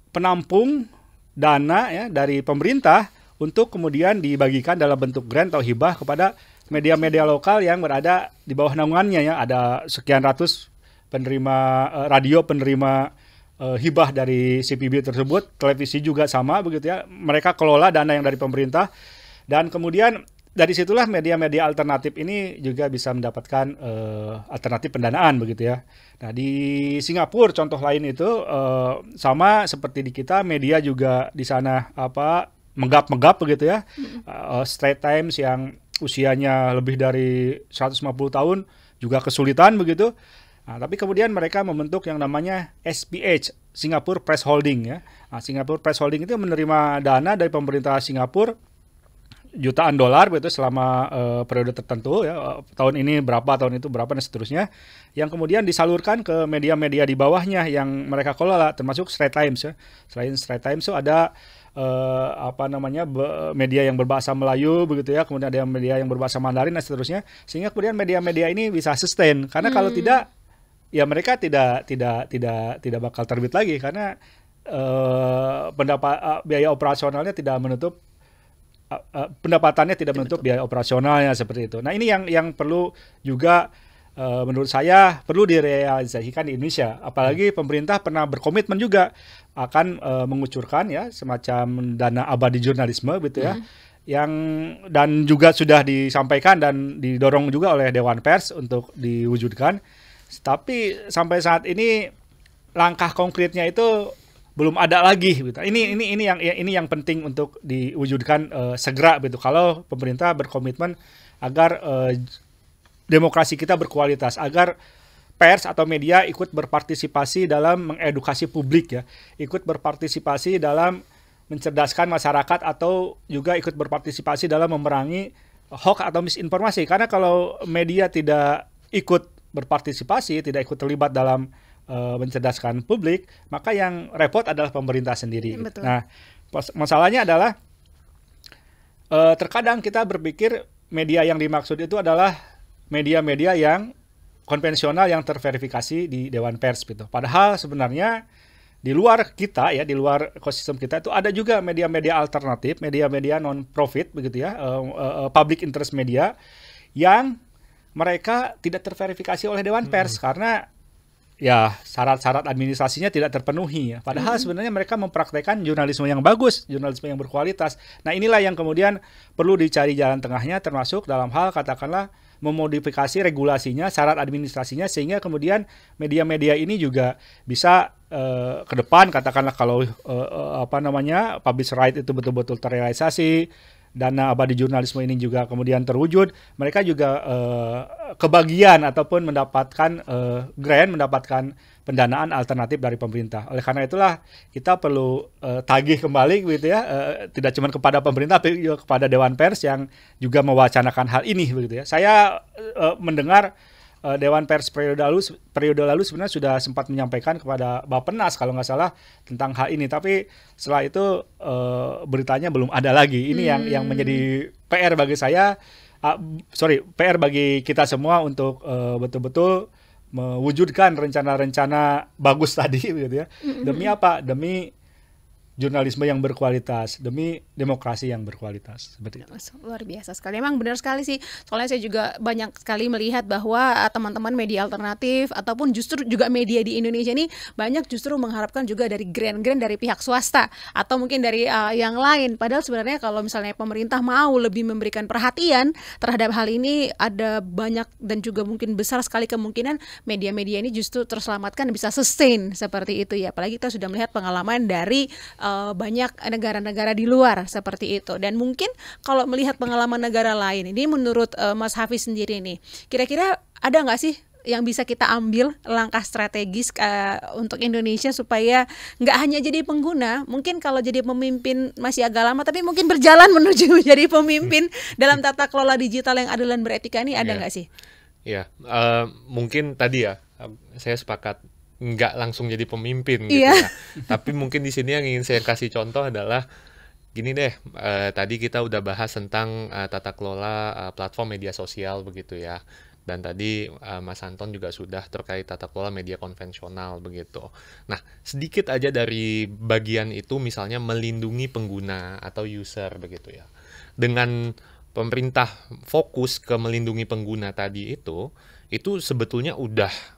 penampung dana ya dari pemerintah untuk kemudian dibagikan dalam bentuk grant atau hibah kepada media-media lokal yang berada di bawah naungannya ya. Ada sekian ratus penerima radio, penerima hibah dari CPB tersebut. Televisi juga sama begitu ya. Mereka kelola dana yang dari pemerintah, dan kemudian dari situlah media-media alternatif ini juga bisa mendapatkan alternatif pendanaan begitu ya. Nah, di Singapura contoh lain itu sama seperti di kita, media juga di sana megap-megap begitu ya. Straits Times yang usianya lebih dari 150 tahun juga kesulitan begitu. Nah, tapi kemudian mereka membentuk yang namanya SPH, Singapore Press Holding ya. Nah, Singapore Press Holding itu menerima dana dari pemerintah Singapura jutaan dolar begitu selama periode tertentu ya, tahun ini berapa, tahun itu berapa dan seterusnya, yang kemudian disalurkan ke media-media di bawahnya yang mereka kelola, termasuk Straits Times ya. Selain Straits Times itu ada media yang berbahasa Melayu begitu ya, kemudian ada media yang berbahasa Mandarin dan seterusnya, sehingga kemudian media-media ini bisa sustain, karena kalau tidak ya mereka tidak bakal terbit lagi, karena biaya operasionalnya tidak menutup pendapatannya tidak menutup biaya operasionalnya seperti itu. Nah, ini yang perlu juga menurut saya perlu direalisasikan di Indonesia. Apalagi pemerintah pernah berkomitmen juga akan mengucurkan ya semacam dana abadi jurnalisme gitu ya. Yang dan juga sudah disampaikan dan didorong juga oleh Dewan Pers untuk diwujudkan. Tapi sampai saat ini langkah konkretnya itu belum ada lagi gitu. Ini yang penting untuk diwujudkan segera gitu. Kalau pemerintah berkomitmen agar demokrasi kita berkualitas, agar pers atau media ikut berpartisipasi dalam mengedukasi publik ya, ikut berpartisipasi dalam mencerdaskan masyarakat, atau juga ikut berpartisipasi dalam memerangi hoax atau misinformasi. Karena kalau media tidak ikut berpartisipasi, tidak ikut terlibat dalam mencerdaskan publik, maka yang repot adalah pemerintah sendiri. Betul. Nah, masalahnya adalah terkadang kita berpikir media yang dimaksud itu adalah media-media yang konvensional yang terverifikasi di Dewan Pers gitu. Padahal sebenarnya di luar kita ya, di luar ekosistem kita itu ada juga media-media alternatif, media-media non-profit begitu ya, public interest media yang mereka tidak terverifikasi oleh Dewan Pers karena ya syarat-syarat administrasinya tidak terpenuhi ya. Padahal sebenarnya mereka mempraktekkan jurnalisme yang bagus, jurnalisme yang berkualitas. Nah, inilah yang kemudian perlu dicari jalan tengahnya, termasuk dalam hal katakanlah memodifikasi regulasinya, syarat administrasinya, sehingga kemudian media-media ini juga bisa ke depan katakanlah kalau publish right itu betul-betul terrealisasi, dana abadi jurnalisme ini juga kemudian terwujud, mereka juga kebagian ataupun mendapatkan grant, mendapatkan pendanaan alternatif dari pemerintah. Oleh karena itulah kita perlu tagih kembali gitu ya, tidak cuma kepada pemerintah tapi juga kepada Dewan Pers yang juga mewacanakan hal ini begitu ya. Saya mendengar Dewan Pers periode lalu sebenarnya sudah sempat menyampaikan kepada Bappenas kalau nggak salah tentang hal ini, tapi setelah itu beritanya belum ada lagi. Ini yang menjadi PR bagi saya, PR bagi kita semua untuk betul-betul mewujudkan rencana-rencana bagus tadi gitu ya. Demi apa? Demi jurnalisme yang berkualitas, demi demokrasi yang berkualitas, seperti itu. Luar biasa sekali. Emang benar sekali sih. Soalnya saya juga banyak sekali melihat bahwa teman-teman media alternatif ataupun justru juga media di Indonesia ini banyak justru mengharapkan juga dari grant-grant dari pihak swasta atau mungkin dari yang lain. Padahal sebenarnya kalau misalnya pemerintah mau lebih memberikan perhatian terhadap hal ini, ada banyak dan juga mungkin besar sekali kemungkinan media-media ini justru terselamatkan, bisa sustain seperti itu ya. Apalagi kita sudah melihat pengalaman dari banyak negara-negara di luar seperti itu. Dan mungkin kalau melihat pengalaman negara lain ini, menurut Mas Hafiz sendiri nih, kira-kira ada nggak sih yang bisa kita ambil langkah strategis untuk Indonesia supaya nggak hanya jadi pengguna, mungkin kalau jadi pemimpin masih agak lama, tapi mungkin berjalan menuju menjadi pemimpin dalam tata kelola digital yang adil dan beretika ini, ada nggak sih? Iya, mungkin tadi ya saya sepakat nggak langsung jadi pemimpin gitu ya. Tapi mungkin di sini yang ingin saya kasih contoh adalah gini deh, tadi kita udah bahas tentang tata kelola platform media sosial begitu ya. Dan tadi Mas Anton juga sudah terkait tata kelola media konvensional begitu. Nah, sedikit aja dari bagian itu, misalnya melindungi pengguna atau user begitu ya. Dengan pemerintah fokus ke melindungi pengguna tadi itu sebetulnya udah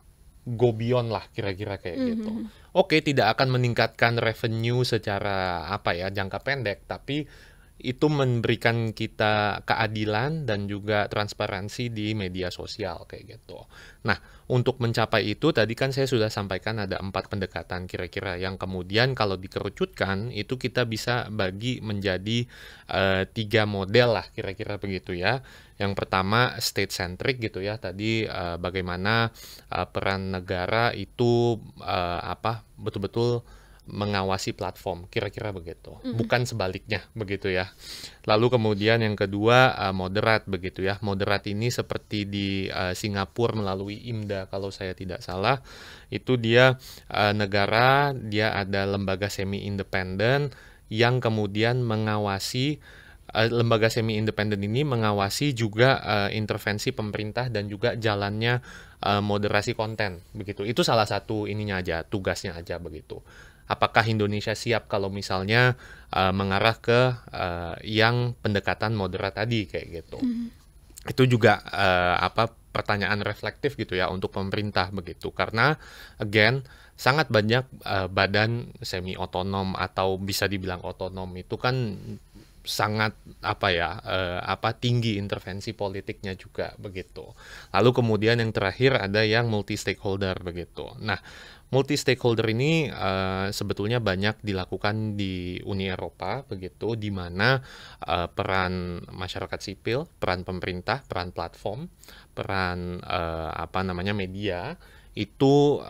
go beyond lah kira-kira kayak gitu. Oke, tidak akan meningkatkan revenue secara jangka pendek, tapi itu memberikan kita keadilan dan juga transparansi di media sosial kayak gitu. Nah, untuk mencapai itu tadi kan saya sudah sampaikan ada 4 pendekatan kira-kira yang kemudian kalau dikerucutkan itu kita bisa bagi menjadi 3 model lah kira-kira begitu ya. Yang pertama state centric gitu ya. Tadi bagaimana peran negara itu betul-betul mengawasi platform, kira-kira begitu. Bukan sebaliknya, begitu ya. Lalu kemudian yang kedua, moderat, begitu ya. Moderat ini seperti di Singapura melalui IMDA, kalau saya tidak salah. Itu dia negara, dia ada lembaga semi-independen yang kemudian mengawasi, lembaga semi-independen ini mengawasi juga intervensi pemerintah dan juga jalannya moderasi konten, begitu. Itu salah satu ininya aja, tugasnya aja, begitu. Apakah Indonesia siap kalau misalnya mengarah ke yang pendekatan moderat tadi kayak gitu. Itu juga pertanyaan reflektif gitu ya untuk pemerintah begitu. Karena again sangat banyak badan semi otonom atau bisa dibilang otonom itu kan sangat tinggi intervensi politiknya juga begitu. Lalu kemudian yang terakhir ada yang multi stakeholder begitu. Nah, multi stakeholder ini sebetulnya banyak dilakukan di Uni Eropa begitu, di mana peran masyarakat sipil, peran pemerintah, peran platform, peran media itu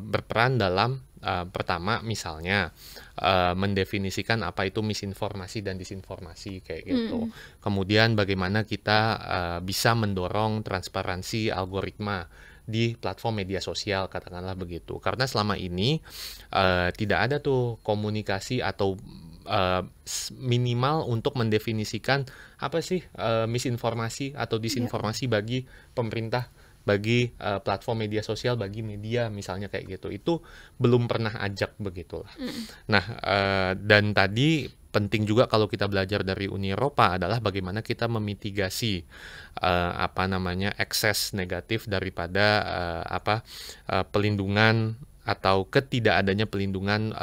berperan dalam pertama misalnya mendefinisikan apa itu misinformasi dan disinformasi kayak gitu. Kemudian bagaimana kita bisa mendorong transparansi algoritma di platform media sosial, katakanlah begitu. Karena selama ini tidak ada tuh komunikasi atau minimal untuk mendefinisikan apa sih misinformasi atau disinformasi bagi pemerintah, bagi platform media sosial, bagi media misalnya kayak gitu. Itu belum pernah ajak begitulah. Nah, dan tadi penting juga kalau kita belajar dari Uni Eropa adalah bagaimana kita memitigasi ekses negatif daripada pelindungan atau ketidakadanya pelindungan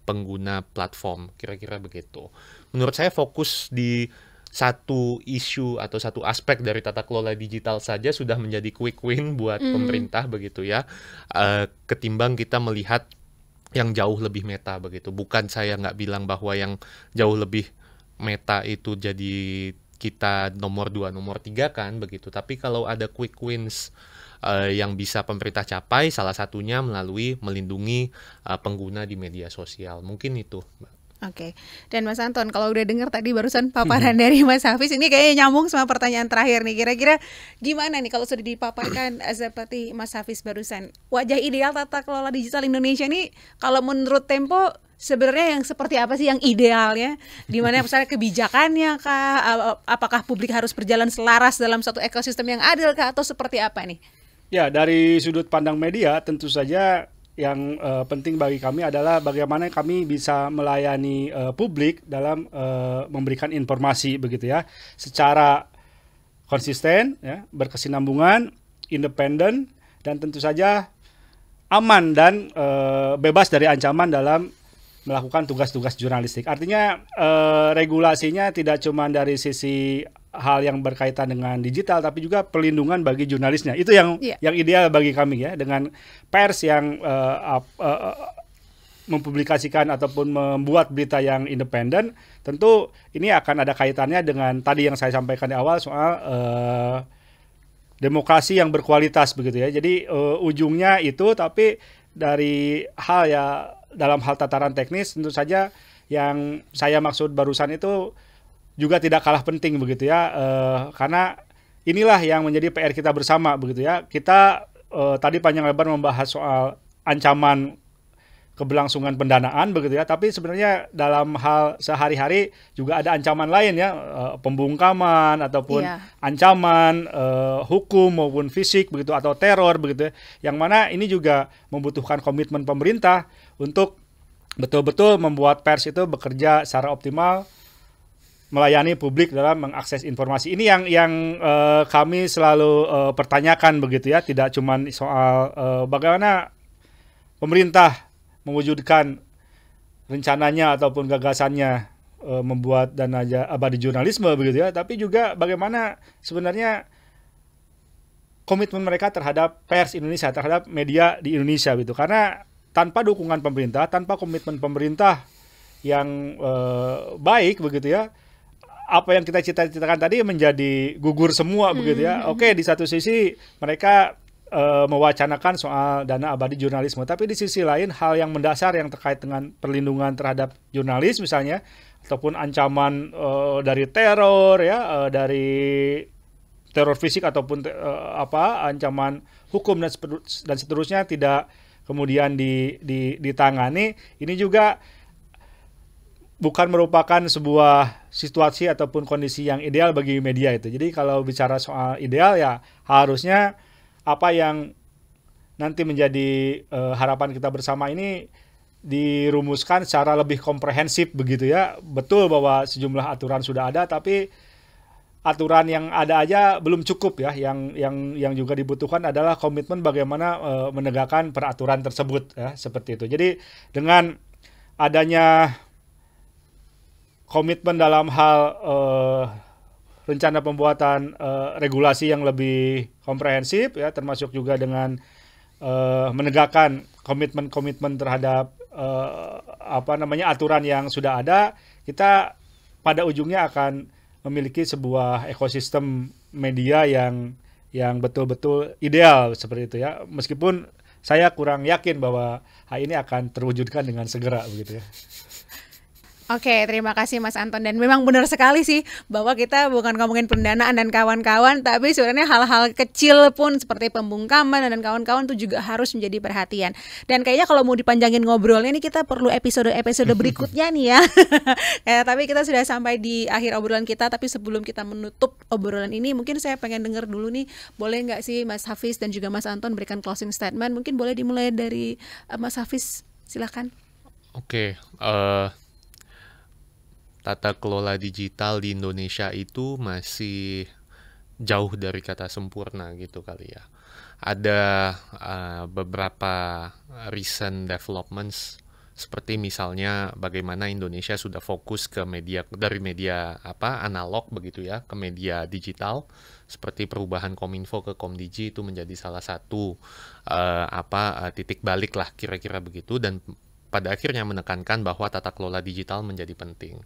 pengguna platform, kira-kira begitu. Menurut saya fokus di satu isu atau satu aspek dari tata kelola digital saja sudah menjadi quick win buat pemerintah begitu ya, ketimbang kita melihat yang jauh lebih meta begitu. Bukan saya nggak bilang bahwa yang jauh lebih meta itu jadi kita nomor 2, nomor 3 kan begitu. Tapi kalau ada quick wins yang bisa pemerintah capai, salah satunya melalui melindungi pengguna di media sosial. Mungkin itu, Mbak. Oke, dan Mas Anton, kalau udah dengar tadi barusan paparan dari Mas Hafiz, ini kayaknya nyambung sama pertanyaan terakhir nih. Kira-kira gimana nih kalau sudah dipaparkan seperti Mas Hafiz barusan, wajah ideal tata kelola digital Indonesia ini kalau menurut Tempo sebenarnya yang seperti apa sih yang idealnya? Di mana misalnya kebijakannya kah? Apakah publik harus berjalan selaras dalam satu ekosistem yang adil kah? Atau seperti apa nih? Ya, dari sudut pandang media tentu saja yang penting bagi kami adalah bagaimana kami bisa melayani publik dalam memberikan informasi begitu ya, secara konsisten ya, berkesinambungan, independen, dan tentu saja aman dan bebas dari ancaman dalam melakukan tugas-tugas jurnalistik. Artinya regulasinya tidak cuma dari sisi hal yang berkaitan dengan digital, tapi juga perlindungan bagi jurnalisnya. Itu yang ideal bagi kami ya, dengan pers yang mempublikasikan ataupun membuat berita yang independen. Tentu ini akan ada kaitannya dengan tadi yang saya sampaikan di awal soal demokrasi yang berkualitas begitu ya. Jadi ujungnya itu, tapi dari hal ya, dalam hal tataran teknis tentu saja yang saya maksud barusan itu juga tidak kalah penting begitu ya, karena inilah yang menjadi PR kita bersama begitu ya. Kita tadi panjang lebar membahas soal ancaman keberlangsungan pendanaan begitu ya, tapi sebenarnya dalam hal sehari-hari juga ada ancaman lain ya, pembungkaman ataupun ancaman hukum maupun fisik begitu, atau teror begitu ya, yang mana ini juga membutuhkan komitmen pemerintah untuk betul-betul membuat pers itu bekerja secara optimal, melayani publik dalam mengakses informasi. Ini yang kami selalu pertanyakan begitu ya, tidak cuma soal bagaimana pemerintah mewujudkan rencananya ataupun gagasannya membuat dana abadi jurnalisme begitu ya, tapi juga bagaimana sebenarnya komitmen mereka terhadap pers Indonesia, terhadap media di Indonesia gitu. Karena tanpa dukungan pemerintah, tanpa komitmen pemerintah yang baik begitu ya, apa yang kita cita-citakan tadi menjadi gugur semua begitu ya. Oke, di satu sisi mereka mewacanakan soal dana abadi jurnalisme, tapi di sisi lain hal yang mendasar yang terkait dengan perlindungan terhadap jurnalis misalnya, ataupun ancaman dari teror ya, dari teror fisik ataupun ancaman hukum dan seterusnya tidak kemudian ditangani. Ini juga bukan merupakan sebuah situasi ataupun kondisi yang ideal bagi media itu. Jadi kalau bicara soal ideal ya harusnya apa yang nanti menjadi harapan kita bersama ini dirumuskan secara lebih komprehensif begitu ya. Betul bahwa sejumlah aturan sudah ada, tapi aturan yang ada aja belum cukup ya. Yang juga dibutuhkan adalah komitmen bagaimana menegakkan peraturan tersebut ya, seperti itu. Jadi dengan adanya komitmen dalam hal rencana pembuatan regulasi yang lebih komprehensif ya, termasuk juga dengan menegakkan komitmen terhadap aturan yang sudah ada, kita pada ujungnya akan memiliki sebuah ekosistem media yang betul-betul ideal seperti itu ya. Meskipun saya kurang yakin bahwa hal ini akan terwujudkan dengan segera begitu ya. Oke, terima kasih Mas Anton, dan memang benar sekali sih bahwa kita bukan ngomongin pendanaan dan kawan-kawan, tapi sebenarnya hal-hal kecil pun seperti pembungkaman dan kawan-kawan itu juga harus menjadi perhatian. Dan kayaknya kalau mau dipanjangin ngobrolnya ini kita perlu episode-episode berikutnya nih ya. Tapi kita sudah sampai di akhir obrolan kita, tapi sebelum kita menutup obrolan ini mungkin saya pengen dengar dulu nih, boleh nggak sih Mas Hafiz dan juga Mas Anton berikan closing statement? Mungkin boleh dimulai dari Mas Hafiz, silakan. Oke, tata kelola digital di Indonesia itu masih jauh dari kata sempurna gitu kali ya. Ada beberapa recent developments, seperti misalnya bagaimana Indonesia sudah fokus ke media, dari media analog begitu ya ke media digital, seperti perubahan Kominfo ke Komdigi itu menjadi salah satu titik balik lah kira-kira begitu, dan pada akhirnya menekankan bahwa tata kelola digital menjadi penting.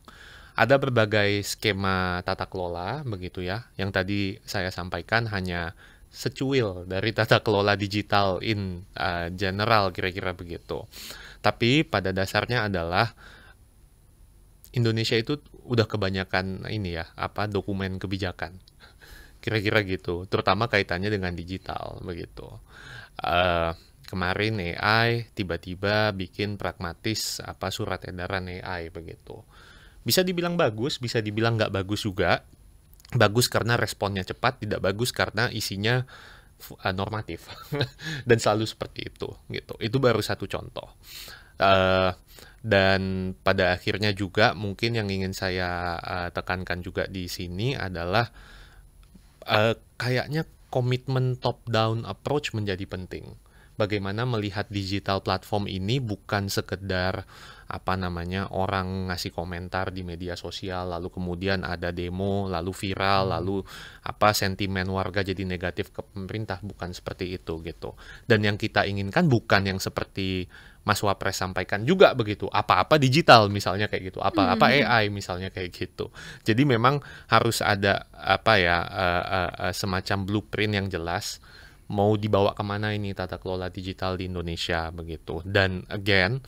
Ada berbagai skema tata kelola begitu ya, yang tadi saya sampaikan hanya secuil dari tata kelola digital in general kira-kira begitu. Tapi pada dasarnya adalah Indonesia itu udah kebanyakan dokumen kebijakan. Kira-kira gitu, terutama kaitannya dengan digital begitu. Kemarin AI tiba-tiba bikin pragmatis surat edaran AI begitu. Bisa dibilang bagus, bisa dibilang nggak bagus juga. Bagus karena responnya cepat, tidak bagus karena isinya normatif. Dan selalu seperti itu gitu. Itu baru satu contoh. Dan pada akhirnya juga mungkin yang ingin saya tekankan juga di sini adalah kayaknya komitmen top down approach menjadi penting. Bagaimana melihat digital platform ini bukan sekedar orang ngasih komentar di media sosial, lalu kemudian ada demo, lalu viral, lalu sentimen warga jadi negatif ke pemerintah, bukan seperti itu gitu. Dan yang kita inginkan bukan yang seperti Mas Wapres sampaikan juga begitu, apa-apa digital misalnya kayak gitu, apa-apa AI misalnya kayak gitu. Jadi memang harus ada semacam blueprint yang jelas mau dibawa kemana ini tata kelola digital di Indonesia begitu. Dan again,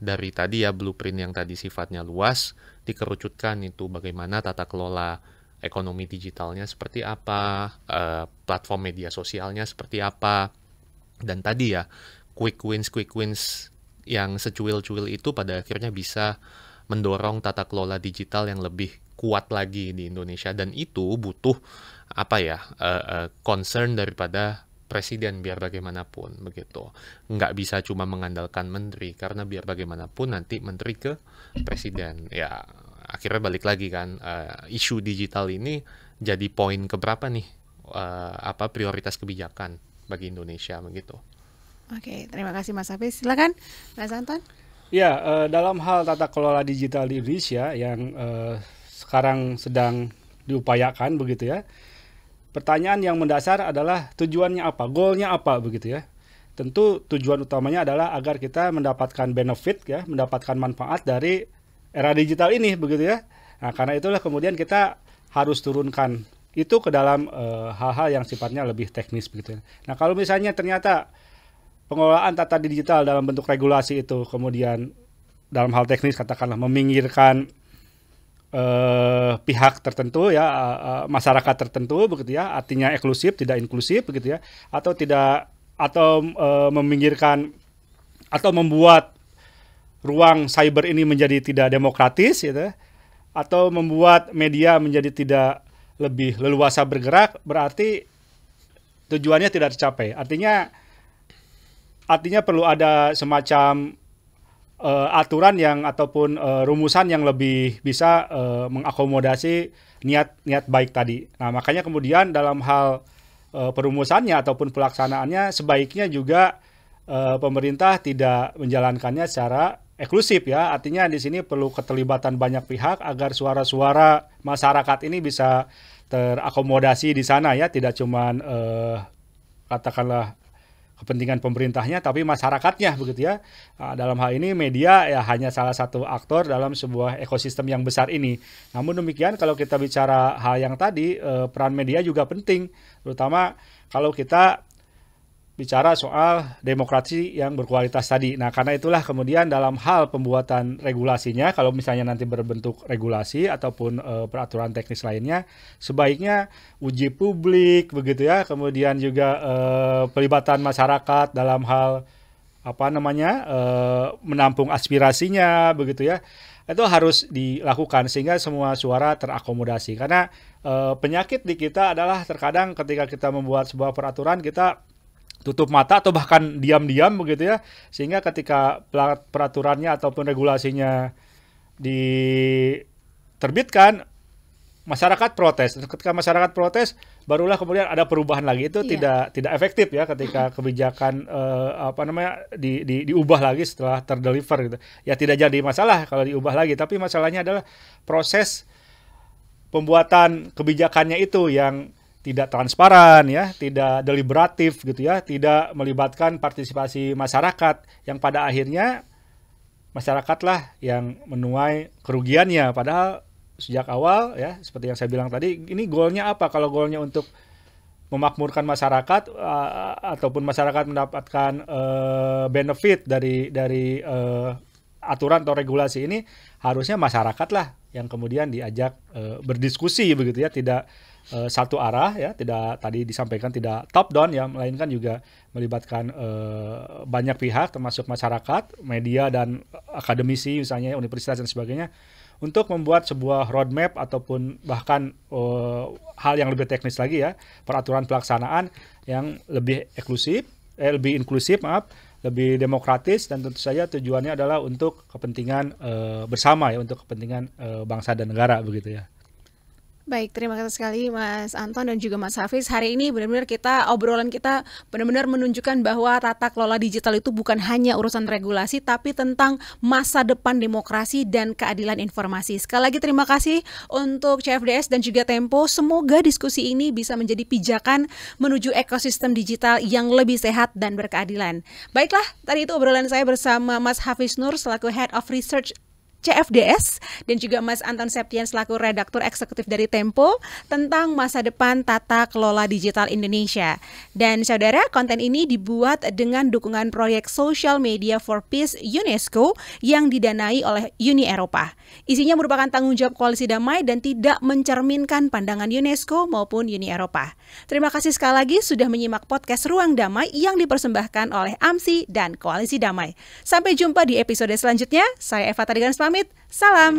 dari tadi ya blueprint yang tadi sifatnya luas, dikerucutkan itu bagaimana tata kelola ekonomi digitalnya seperti apa, platform media sosialnya seperti apa, dan tadi ya quick wins yang secuil-cuil itu pada akhirnya bisa mendorong tata kelola digital yang lebih kuat lagi di Indonesia. Dan itu butuh concern daripada presiden biar bagaimanapun begitu. Nggak bisa cuma mengandalkan menteri, karena biar bagaimanapun nanti menteri ke presiden. Ya akhirnya balik lagi kan, isu digital ini jadi poin keberapa nih prioritas kebijakan bagi Indonesia begitu. Oke, terima kasih Mas Hafiz. Silakan Mas Anton. Ya, dalam hal tata kelola digital di Indonesia yang sekarang sedang diupayakan begitu ya. Pertanyaan yang mendasar adalah tujuannya apa, goalnya apa begitu ya. Tentu tujuan utamanya adalah agar kita mendapatkan benefit ya, mendapatkan manfaat dari era digital ini begitu ya. Nah, karena itulah kemudian kita harus turunkan itu ke dalam hal-hal yang sifatnya lebih teknis begitu ya. Nah, kalau misalnya ternyata pengelolaan tata digital dalam bentuk regulasi itu kemudian dalam hal teknis katakanlah meminggirkan pihak tertentu ya, masyarakat tertentu begitu ya, artinya eksklusif tidak inklusif begitu ya, atau meminggirkan atau membuat ruang cyber ini menjadi tidak demokratis gitu, atau membuat media menjadi tidak lebih leluasa bergerak, berarti tujuannya tidak tercapai. Artinya perlu ada semacam aturan yang ataupun rumusan yang lebih bisa mengakomodasi niat baik tadi. Nah, makanya kemudian dalam hal perumusannya ataupun pelaksanaannya sebaiknya juga pemerintah tidak menjalankannya secara eksklusif ya. Artinya di sini perlu keterlibatan banyak pihak agar suara-suara masyarakat ini bisa terakomodasi di sana ya, tidak cuman katakanlah kepentingan pemerintahnya, tapi masyarakatnya begitu ya. Dalam hal ini media ya hanya salah satu aktor dalam sebuah ekosistem yang besar ini. Namun demikian kalau kita bicara hal yang tadi, peran media juga penting, terutama kalau kita bicara soal demokrasi yang berkualitas tadi. Nah, karena itulah kemudian dalam hal pembuatan regulasinya, kalau misalnya nanti berbentuk regulasi ataupun peraturan teknis lainnya, sebaiknya uji publik begitu ya, kemudian juga pelibatan masyarakat dalam hal menampung aspirasinya begitu ya. Itu harus dilakukan sehingga semua suara terakomodasi. Karena penyakit di kita adalah terkadang ketika kita membuat sebuah peraturan kita tutup mata atau bahkan diam-diam begitu ya, sehingga ketika peraturannya ataupun regulasinya diterbitkan masyarakat protes. Ketika masyarakat protes barulah kemudian ada perubahan lagi. Itu tidak efektif ya ketika kebijakan diubah lagi setelah terdeliver gitu. Ya tidak jadi masalah kalau diubah lagi, tapi masalahnya adalah proses pembuatan kebijakannya itu yang tidak transparan ya, tidak deliberatif gitu ya, tidak melibatkan partisipasi masyarakat yang pada akhirnya masyarakatlah yang menuai kerugiannya. Padahal sejak awal ya, seperti yang saya bilang tadi, ini goalnya apa? Kalau goalnya untuk memakmurkan masyarakat ataupun masyarakat mendapatkan benefit dari aturan atau regulasi ini, harusnya masyarakatlah yang kemudian diajak berdiskusi begitu ya, tidak satu arah ya, tidak tadi disampaikan tidak top down ya, melainkan juga melibatkan banyak pihak termasuk masyarakat, media dan akademisi misalnya universitas dan sebagainya untuk membuat sebuah roadmap ataupun bahkan hal yang lebih teknis lagi ya, peraturan pelaksanaan yang lebih inklusif, lebih demokratis, dan tentu saja tujuannya adalah untuk kepentingan bersama ya, untuk kepentingan bangsa dan negara begitu ya. Baik, terima kasih sekali Mas Anton dan juga Mas Hafiz. Hari ini benar-benar obrolan kita benar-benar menunjukkan bahwa tata kelola digital itu bukan hanya urusan regulasi, tapi tentang masa depan demokrasi dan keadilan informasi. Sekali lagi terima kasih untuk CFDS dan juga Tempo. Semoga diskusi ini bisa menjadi pijakan menuju ekosistem digital yang lebih sehat dan berkeadilan. Baiklah, tadi itu obrolan saya bersama Mas Hafiz Nur selaku Head of Research CFDS dan juga Mas Anton Septian selaku redaktur eksekutif dari Tempo tentang masa depan tata kelola digital Indonesia. Dan saudara, konten ini dibuat dengan dukungan proyek Social Media for Peace UNESCO yang didanai oleh Uni Eropa. Isinya merupakan tanggung jawab Koalisi Damai dan tidak mencerminkan pandangan UNESCO maupun Uni Eropa. Terima kasih sekali lagi sudah menyimak podcast Ruang Damai yang dipersembahkan oleh AMSI dan Koalisi Damai. Sampai jumpa di episode selanjutnya. Saya Eva Tadigan pamit. Salam.